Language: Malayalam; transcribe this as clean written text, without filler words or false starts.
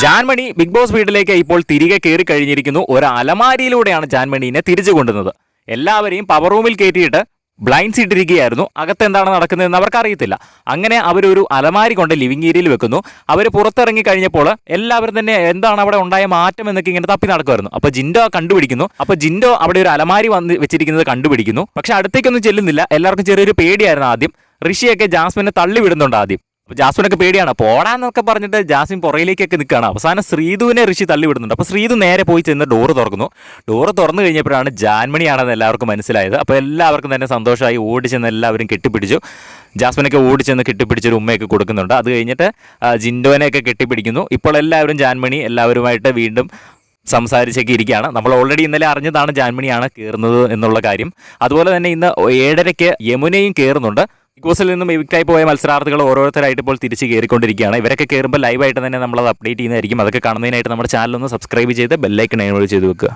ജാൻമണി ബിഗ് ബോസ് വീട്ടിലേക്ക് ഇപ്പോൾ തിരികെ കയറി കഴിഞ്ഞിരിക്കുന്നു. ഒരു അലമാരിയിലൂടെയാണ് ജാൻമണീനെ തിരിച്ചു കൊണ്ടുവന്നത്. എല്ലാവരെയും പവർ റൂമിൽ കയറ്റിയിട്ട് ബ്ലൈൻഡ്സ് ഇട്ടിരിക്കുകയായിരുന്നു. അകത്ത് എന്താണ് നടക്കുന്നതെന്ന് അവർക്ക് അറിയത്തില്ല. അങ്ങനെ അവരൊരു അലമാരി കൊണ്ട് ലിവിംഗ് ഏരിയയിൽ വെക്കുന്നു. അവർ പുറത്തിറങ്ങി കഴിഞ്ഞപ്പോൾ എല്ലാവരും തന്നെ എന്താണ് അവിടെ ഉണ്ടായ മാറ്റം എന്നൊക്കെ ഇങ്ങനെ തപ്പി നടക്കുമായിരുന്നു. അപ്പോൾ ജിൻഡോ കണ്ടുപിടിക്കുന്നു. അപ്പോൾ ജിൻഡോ അവിടെ ഒരു അലമാരി വന്ന് വെച്ചിരിക്കുന്നത് കണ്ടുപിടിക്കുന്നു. പക്ഷെ അടുത്തേക്കൊന്നും ചെല്ലുന്നില്ല. എല്ലാവർക്കും ചെറിയൊരു പേടിയായിരുന്നു ആദ്യം. ഋഷിയൊക്കെ ജാസ്മിനെ തള്ളി വിടുന്നുണ്ട് ആദ്യം. അപ്പോൾ ജാസ്മിനൊക്കെ പേടിയാണ്. പോടാന്നൊക്കെ പറഞ്ഞിട്ട് ജാസ്മിൻ പുറയിലേക്കൊക്കെ നിൽക്കുകയാണ്. അവസാനം ശ്രീധുവിനെ ഋഷി തള്ളി വിടുന്നുണ്ട്. അപ്പോൾ ശ്രീധു നേരെ പോയി ചെന്ന് ഡോറ് തുറക്കുന്നു. ഡോറ് തുറന്നു കഴിഞ്ഞപ്പോഴാണ് ജാൻമണിയാണെന്ന് എല്ലാവർക്കും മനസ്സിലായത്. അപ്പോൾ എല്ലാവർക്കും തന്നെ സന്തോഷമായി. ഓടിച്ചെന്ന് എല്ലാവരും കെട്ടിപ്പിടിച്ചു. ജാസ്മിനൊക്കെ ഓടിച്ചെന്ന് കെട്ടിപ്പിടിച്ചൊരു ഉമ്മയൊക്കെ കൊടുക്കുന്നുണ്ട്. അത് കഴിഞ്ഞിട്ട് ജിൻഡോനെയൊക്കെ കെട്ടിപ്പിടിക്കുന്നു. ഇപ്പോൾ എല്ലാവരും ജാൻമണി എല്ലാവരുമായിട്ട് വീണ്ടും സംസാരിച്ചൊക്കെ ഇരിക്കുകയാണ്. നമ്മൾ ഓൾറെഡി ഇന്നലെ അറിഞ്ഞതാണ് ജാൻമണിയാണ് കയറുന്നത് എന്നുള്ള കാര്യം. അതുപോലെ തന്നെ ഇന്ന് 7:30 യമുനയും കയറുന്നുണ്ട്. ബിഗ് ബോസിൽ നിന്നും എവിക്റ്റായി പോയ മത്സരാർത്ഥികൾ ഓരോരുത്തരായിട്ട് ഇപ്പോൾ തിരിച്ച് കയറിക്കൊണ്ടിരിക്കുകയാണ്. ഇവരൊക്കെ കയറുമ്പോൾ ലൈവായിട്ട് തന്നെ നമ്മളത് അപ്ഡേറ്റ് ചെയ്യുന്നതായിരിക്കും. അതൊക്കെ കാണുന്നതിനായിട്ട് നമ്മുടെ ചാനൽ ഒന്ന് സബ്സ്ക്രൈബ് ചെയ്ത് ബെല്ലൈക്കൺ എനേബിൾ ചെയ്ത് വെക്കുക.